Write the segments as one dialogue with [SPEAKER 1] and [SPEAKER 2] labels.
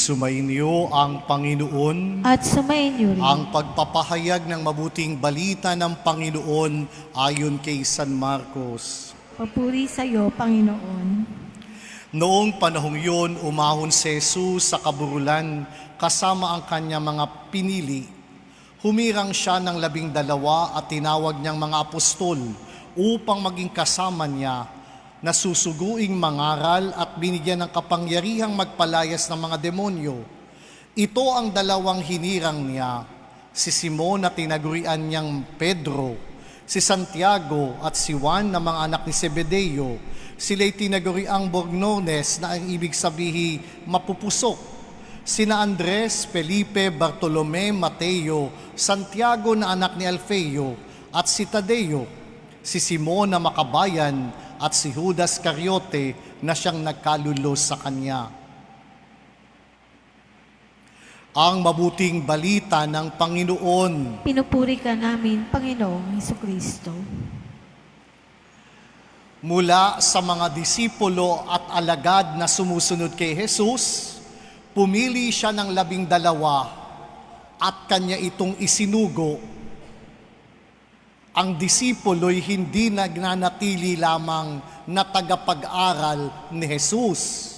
[SPEAKER 1] Sumainyo ang Panginoon.
[SPEAKER 2] At sumainyo rin.
[SPEAKER 1] Ang pagpapahayag ng mabuting balita ng Panginoon ayon kay San Marcos.
[SPEAKER 2] Papuri sa iyo, Panginoon.
[SPEAKER 1] Noong panahong yun, umahon si Jesus sa kaburulan kasama ang kanyang mga pinili. Humirang siya ng 12 at tinawag niyang mga apostol upang maging kasama niya, nasusuguing mangaral at binigyan ng kapangyarihang magpalayas ng mga demonyo. Ito ang 2 hinirang niya, si Simon na tinagurian niyang Pedro, si Santiago at si Juan na mga anak ni Zebedeo. Sila'y tinaguriang Boanerges na ang ibig sabihin mapupusok. Sina Andres, Felipe, Bartolome, Mateo, Santiago na anak ni Alfeo at si Tadeo, si Simon na makabayan at si Judas Iscariote na siyang nagkalulos sa kanya. Ang mabuting balita ng Panginoon.
[SPEAKER 2] Pinupuri ka namin, Panginoong Hesukristo.
[SPEAKER 1] Mula sa mga disipulo at alagad na sumusunod kay Jesus, pumili siya ng 12 at kanya itong isinugo. Ang disipulo'y hindi nagnanatili lamang na tagapag-aral ni Jesus.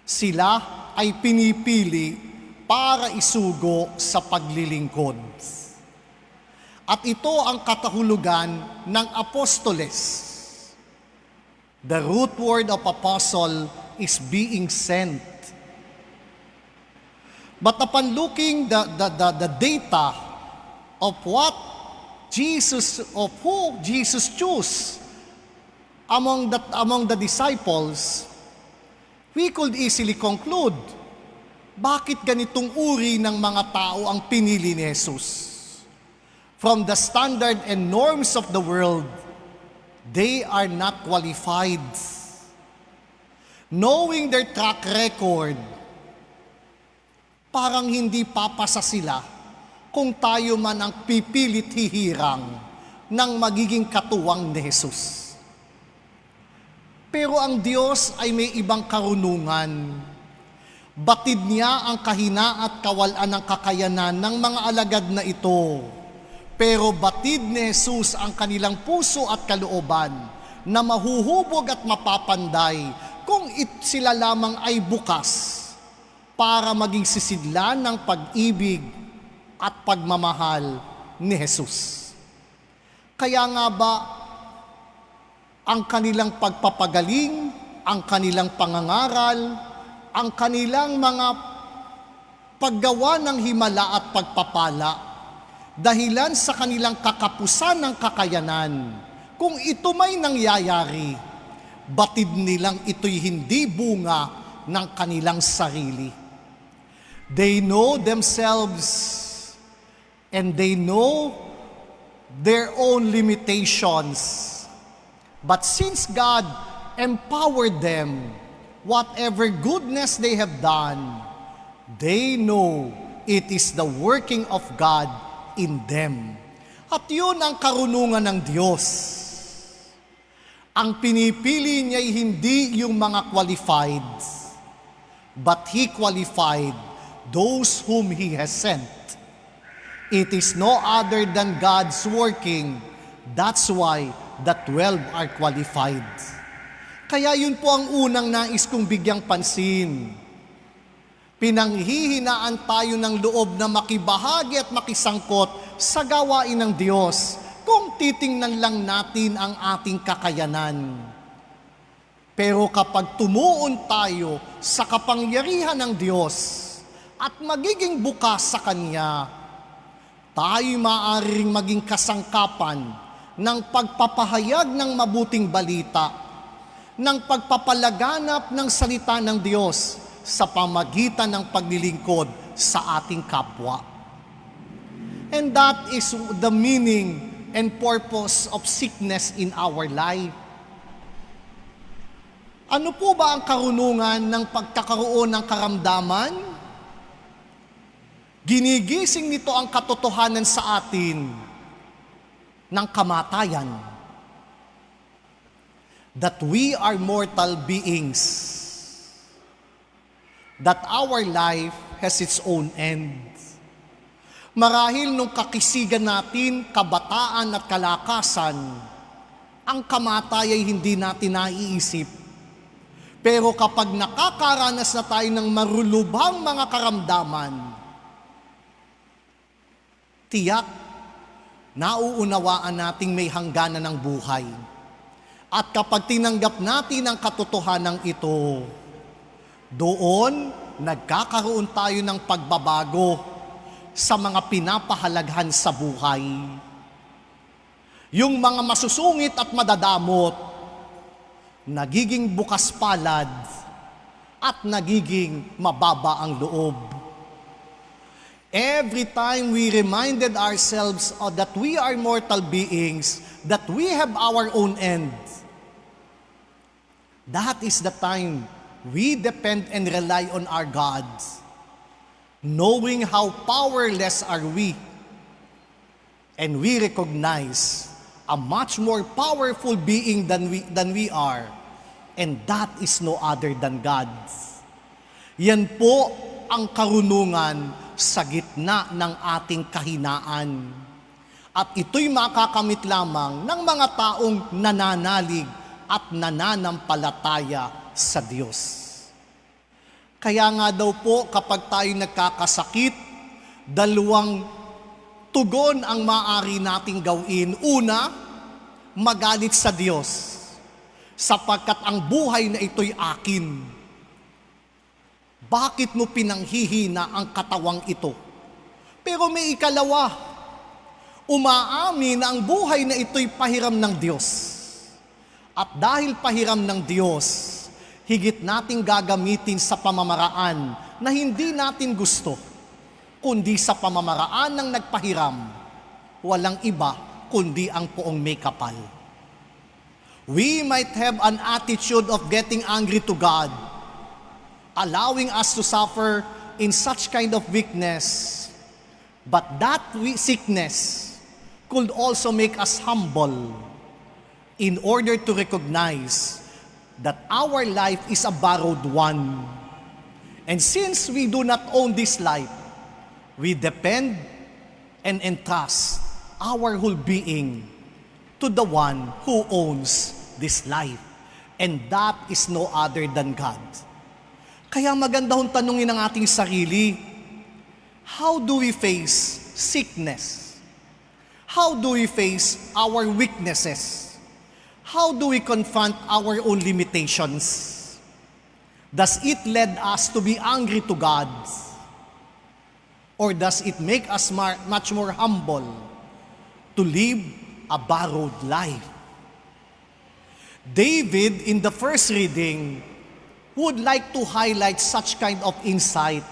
[SPEAKER 1] Sila ay pinipili para isugo sa paglilingkod. At ito ang katahulugan ng apostoles. The root word of apostle is being sent. But upon looking the data of who Jesus chose among the disciples, we could easily conclude, bakit ganitong uri ng mga tao ang pinili ni Jesus? From the standard and norms of the world, they are not qualified. Knowing their track record, parang hindi papasa sila kung tayo man ang pipilit hihirang ng magiging katuwang ni Jesus. Pero ang Diyos ay may ibang karunungan. Batid niya ang kahina at kawalan ng kakayanan ng mga alagad na ito. Pero batid ni Jesus ang kanilang puso at kalooban na mahuhubog at mapapanday kung sila lamang ay bukas para maging sisidlan ng pag-ibig at pagmamahal ni Jesus. Kaya nga ba, ang kanilang pagpapagaling, ang kanilang pangangaral, ang kanilang mga paggawa ng himala at pagpapala, dahilan sa kanilang kakapusan ng kakayanan, kung ito may nangyayari, batid nilang ito'y hindi bunga ng kanilang sarili. They know themselves and they know their own limitations. But since God empowered them, whatever goodness they have done, they know it is the working of God in them. At yun ang karunungan ng Diyos. Ang pinipili niya'y hindi yung mga qualified, but He qualified those whom He has sent. It is no other than God's working. That's why the 12 are qualified. Kaya yun po ang unang nais kong bigyang pansin. Pinanghihinaan tayo ng loob na makibahagi at makisangkot sa gawain ng Diyos kung titingnan lang natin ang ating kakayanan. Pero kapag tumuon tayo sa kapangyarihan ng Diyos at magiging bukas sa Kanya, tayo maaaring maging kasangkapan ng pagpapahayag ng mabuting balita, ng pagpapalaganap ng salita ng Diyos sa pamagitan ng paglilingkod sa ating kapwa. And that is the meaning and purpose of sickness in our life. Ano po ba ang karunungan ng pagkakaroon ng karamdaman? Ginigising nito ang katotohanan sa atin ng kamatayan. That we are mortal beings. that our life has its own end. Marahil nung kakisigan natin, kabataan at kalakasan, ang kamatay ay hindi natin naiisip. Pero kapag nakakaranas na tayo ng marulubhang mga karamdaman, tiyak, nauunawaan nating may hangganan ng buhay. At kapag tinanggap natin ang katotohanan ito, doon nagkakaroon tayo ng pagbabago sa mga pinapahalaghan sa buhay. Yung mga masusungit at madadamot, nagiging bukas palad at nagiging mababa ang loob. Every time we reminded ourselves that we are mortal beings, that we have our own end, that is the time we depend and rely on our God, knowing how powerless are we, and we recognize a much more powerful being than we are, and that is no other than God. Yan po ang karunungan sa gitna ng ating kahinaan. At ito'y makakamit lamang ng mga taong nananalig at nananampalataya sa Diyos. Kaya nga daw po kapag tayo nagkakasakit, dalawang tugon ang maaari nating gawin. Una, magalit sa Diyos, sapagkat ang buhay na ito'y akin. Bakit mo pinanghihina ang katawang ito? Pero may ikalawa, umaamin na ang buhay na ito'y pahiram ng Diyos. At dahil pahiram ng Diyos, higit nating gagamitin sa pamamaraan na hindi natin gusto, kundi sa pamamaraan ng nagpahiram, walang iba kundi ang poong may kapal. We might have an attitude of getting angry to God, allowing us to suffer in such kind of weakness, but that sickness could also make us humble in order to recognize that our life is a borrowed one. And since we do not own this life, we depend and entrust our whole being to the one who owns this life. And that is no other than God. Kaya maganda hong tanungin ang ating sarili, how do we face sickness? How do we face our weaknesses? How do we confront our own limitations? Does it lead us to be angry to God? Or does it make us much more humble to live a borrowed life? David, in the first reading, would like to highlight such kind of insight.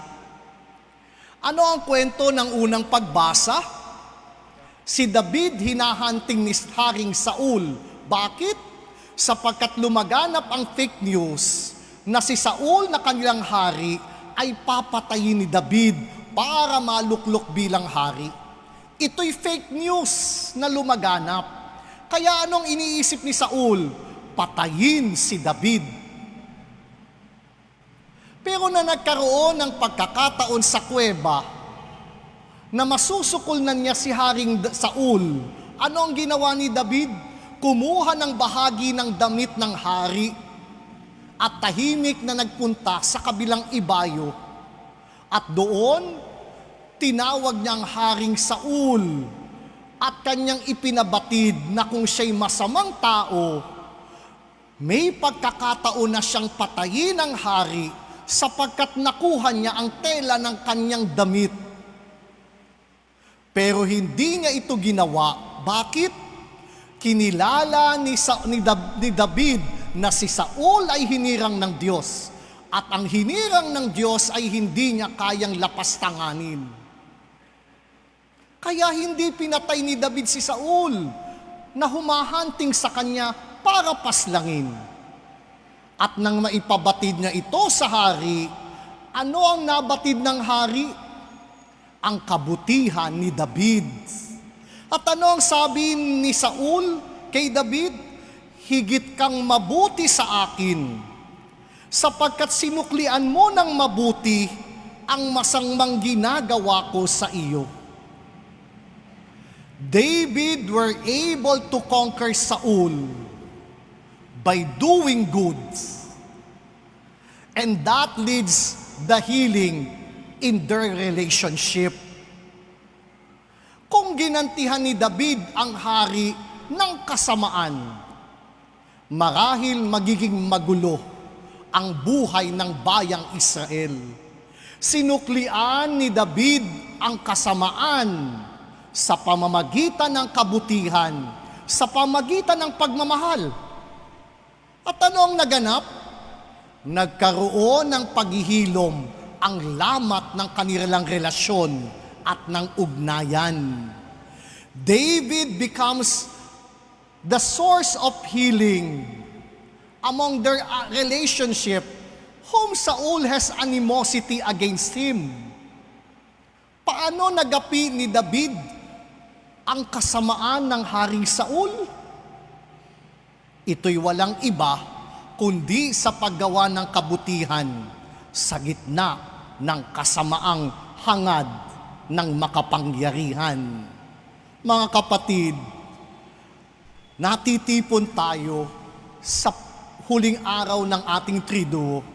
[SPEAKER 1] Ano ang kwento ng unang pagbasa? Si David hinahunting ni Haring Saul. Bakit? Sapagkat lumaganap ang fake news na si Saul na kanilang hari ay papatayin ni David para maluklok bilang hari. Ito'y fake news na lumaganap. Kaya anong iniisip ni Saul? Patayin si David. Pero na nagkaroon ng pagkakataon sa kuweba na masusukol na niya si Haring Saul, ano ang ginawa ni David? Kumuha ng bahagi ng damit ng hari at tahimik na nagpunta sa kabilang ibayo. At doon, tinawag niya ang Haring Saul at kanyang ipinabatid na kung siya'y masamang tao, may pagkakataon na siyang patayin ng hari sapagkat nakuha niya ang tela ng kanyang damit. Pero hindi niya ito ginawa. Bakit? Kinilala ni David na si Saul ay hinirang ng Diyos at ang hinirang ng Diyos ay hindi niya kayang lapastanganin. Kaya hindi pinatay ni David si Saul na humahunting sa kanya para paslangin. At nang maipabatid niya ito sa hari, ano ang nabatid ng hari? Ang kabutihan ni David. At ano ang sabi ni Saul kay David? Higit kang mabuti sa akin, sapagkat sinuklian mo ng mabuti ang masangmang ginagawa ko sa iyo. David were able to conquer Saul by doing good. And that leads the healing in their relationship. Kung ginantihan ni David ang hari ng kasamaan, marahil magiging magulo ang buhay ng bayang Israel. Sinuklian ni David ang kasamaan sa pamamagitan ng kabutihan, sa pamamagitan ng pagmamahal. At ano ang naganap? Nagkaroon ng paghihilom ang lamat ng kanilang relasyon at ng ugnayan. David becomes the source of healing among their relationship, whom Saul has animosity against him. Paano nagapi ni David ang kasamaan ng Haring Saul? Ito'y walang iba kundi sa paggawa ng kabutihan sa gitna ng kasamaang hangad ng makapangyarihan. Mga kapatid, natitipon tayo sa huling araw ng ating triduo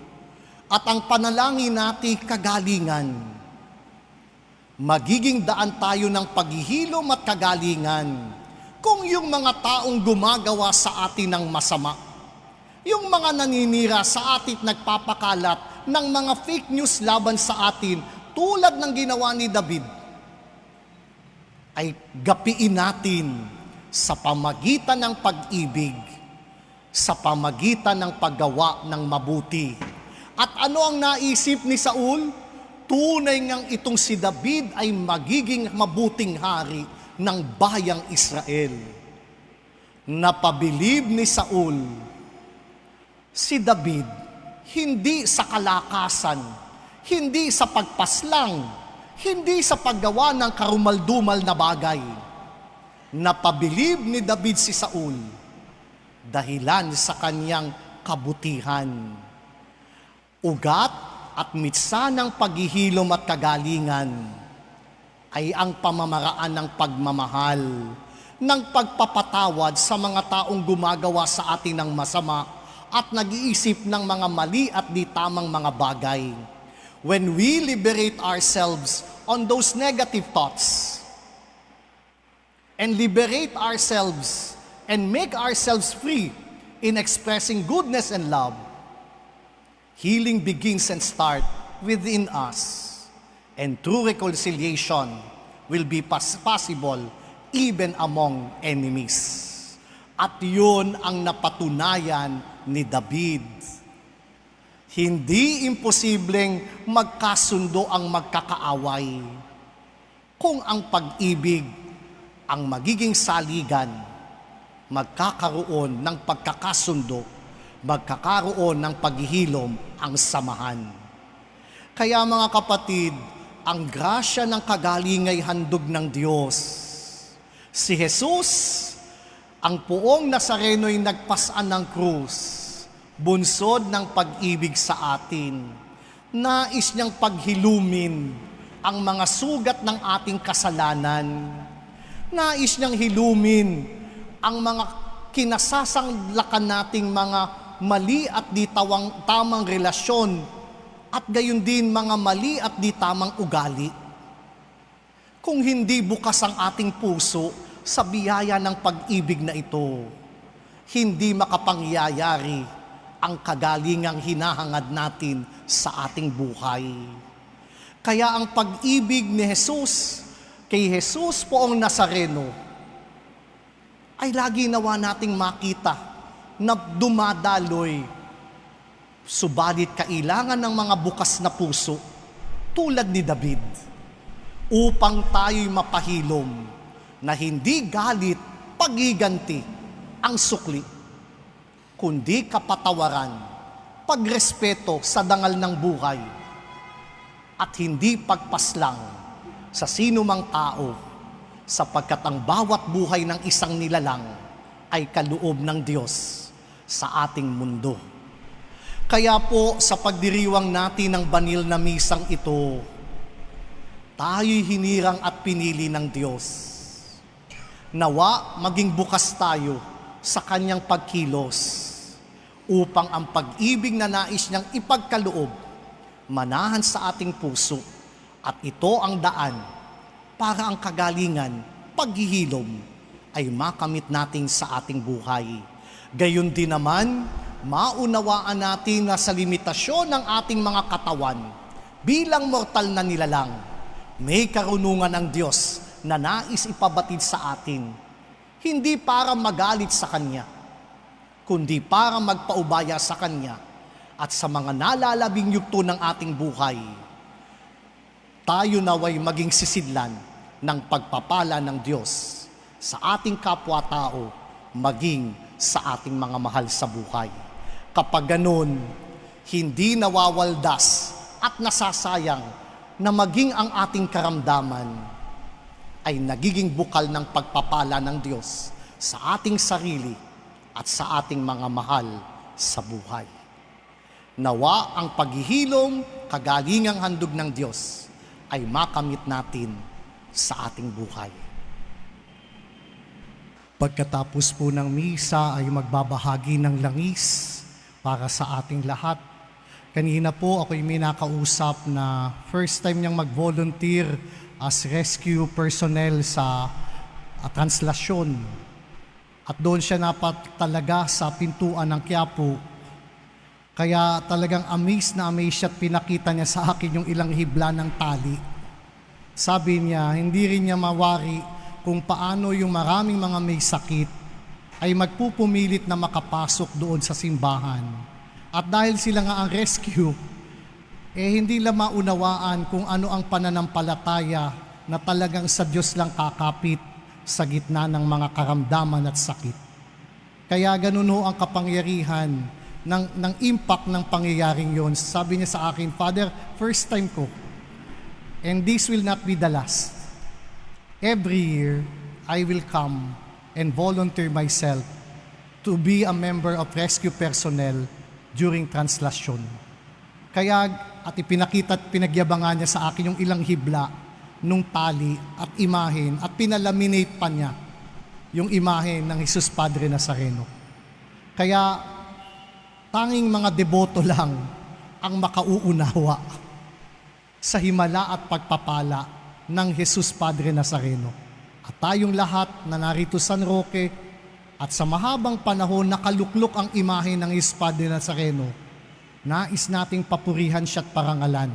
[SPEAKER 1] at ang panalangin natin kagalingan. Magiging daan tayo ng paghihilom at kagalingan kung yung mga taong gumagawa sa atin ng masama, yung mga naninira sa atin nagpapakalat ng mga fake news laban sa atin tulad ng ginawa ni David, ay gapiin natin sa pamagitan ng pag-ibig, sa pamagitan ng paggawa ng mabuti. At ano ang naisip ni Saul? Tunay ngang itong si David ay magiging mabuting hari ng bayang Israel. Napabilib ni Saul si David hindi sa kalakasan, hindi sa pagpaslang, hindi sa paggawa ng karumaldumal na bagay. Napabilib ni David si Saul dahilan sa kanyang kabutihan. Ugat at mitsa ng paghihilom at kagalingan ay ang pamamaraan ng pagmamahal, ng pagpapatawad sa mga taong gumagawa sa atin ng masama at nag-iisip ng mga mali at di tamang mga bagay. When we liberate ourselves on those negative thoughts and liberate ourselves and make ourselves free in expressing goodness and love, healing begins and starts within us. And true reconciliation will be possible even among enemies. At yun ang napatunayan ni David. Hindi imposibleng magkasundo ang magkakaaway kung ang pag-ibig ang magiging saligan, magkakaroon ng pagkakasundo, magkakaroon ng paghihilom ang samahan. Kaya mga kapatid, ang grasya ng kagaling ay handog ng Diyos. Si Jesus, ang poong Nazareno'y nagpasaan ng krus, bunsod ng pag-ibig sa atin. Nais niyang paghilumin ang mga sugat ng ating kasalanan. Nais niyang hilumin ang mga kinasasanglakan nating mga mali at di tamang relasyon at gayon din mga mali at di tamang ugali. Kung hindi bukas ang ating puso sa biyaya ng pag-ibig na ito, hindi makapangyayari ang kagalingang hinahangad natin sa ating buhay. Kaya ang pag-ibig ni Jesus, kay Jesus poong Nazareno, ay lagi nawa nating makita na dumadaloy. Subalit kailangan ng mga bukas na puso tulad ni David upang tayo'y mapahilom na hindi galit, pagiganti ang sukli, kundi kapatawaran, pagrespeto sa dangal ng buhay, at hindi pagpaslang sa sino mang tao, sapagkat ang bawat buhay ng isang nilalang ay kaloob ng Diyos sa ating mundo. Kaya po sa pagdiriwang natin ng banil na misang ito, tayo'y hinirang at pinili ng Diyos. Nawa maging bukas tayo sa kanyang pagkilos upang ang pag-ibig na nais niyang ipagkaloob manahan sa ating puso, at ito ang daan para ang kagalingan, paghihilom ay makamit natin sa ating buhay. Gayon din naman, maunawaan natin na sa limitasyon ng ating mga katawan bilang mortal na nilalang, may karunungan ng Diyos na nais ipabatid sa atin, hindi para magalit sa Kanya, kundi para magpaubaya sa Kanya at sa mga nalalabing yugto ng ating buhay. Tayo naway maging sisidlan ng pagpapala ng Diyos sa ating kapwa-tao, maging sa ating mga mahal sa buhay. Kapag ganun, hindi nawawaldas at nasasayang na maging ang ating karamdaman ay nagiging bukal ng pagpapala ng Diyos sa ating sarili at sa ating mga mahal sa buhay. Nawa ang paghihilom, kagalingang handog ng Diyos ay makamit natin sa ating buhay. Pagkatapos po ng misa ay magbabahagi ng langis para sa ating lahat. Kanina po ako'y may nakausap na first time niyang mag-volunteer as rescue personnel sa translasyon. At doon siya napatalaga sa pintuan ng Quiapo. Kaya talagang amazed na amazed siya at pinakita niya sa akin yung ilang hibla ng tali. Sabi niya, hindi rin niya mawari kung paano yung maraming mga may sakit ay magpupumilit na makapasok doon sa simbahan. At dahil sila nga ang rescue, hindi lang maunawaan kung ano ang pananampalataya na talagang sa Diyos lang kakapit sa gitna ng mga karamdaman at sakit. Kaya ganun ho ang kapangyarihan ng impact ng pangyayaring yon. Sabi niya sa akin, Father, first time ko, and this will not be the last. Every year, I will come and volunteer myself to be a member of rescue personnel during translasyon. Kaya at ipinakita at pinagyabangan niya sa akin yung ilang hibla nung tali at imahen at pinalaminate pa niya yung imahen ng Jesus Padre Nazareno. Kaya tanging mga deboto lang ang makauunawa sa himala at pagpapala ng Jesus Padre Nazareno. At tayong lahat na narito sa San Roque at sa mahabang panahon nakaluklok ang imahe ng Jesus Padre Nazareno, nais nating papurihan siya at parangalan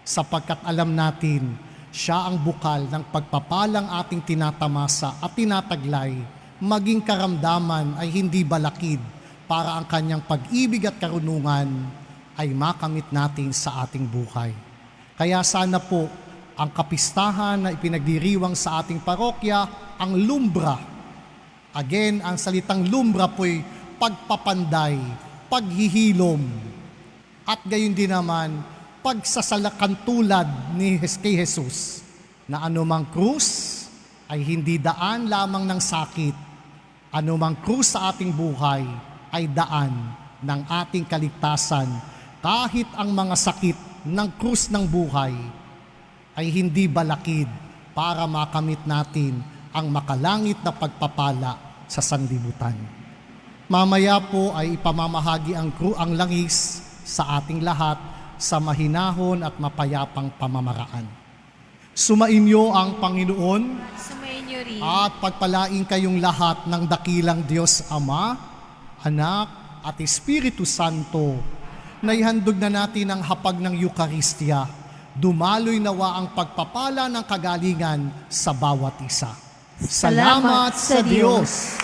[SPEAKER 1] sapagkat alam natin siya ang bukal ng pagpapalang ating tinatamasa at tinataglay, maging karamdaman ay hindi balakid para ang kanyang pag-ibig at karunungan ay makamit natin sa ating buhay. Kaya sana po ang kapistahan na ipinagdiriwang sa ating parokya, ang lumbra. Again, ang salitang lumbra po'y pagpapanday, paghihilom, at gayon din naman, pagsasalakan tulad ni kay Jesus, na anumang krus ay hindi daan lamang ng sakit, anumang krus sa ating buhay ay daan ng ating kaligtasan, kahit ang mga sakit ng krus ng buhay ay hindi balakid para makamit natin ang makalangit na pagpapala sa sanlibutan. Mamaya po ay ipamamahagi ang langis sa ating lahat sa mahinahon at mapayapang pamamaraan. Sumainyo ang Panginoon
[SPEAKER 2] Sumainyo rin.
[SPEAKER 1] at pagpalain kayong lahat ng dakilang Diyos Ama, Anak at Espiritu Santo. Naihandog na natin ang hapag ng Eucharistia. Dumaloy nawa ang pagpapala ng kagalingan sa bawat isa. Salamat sa Diyos.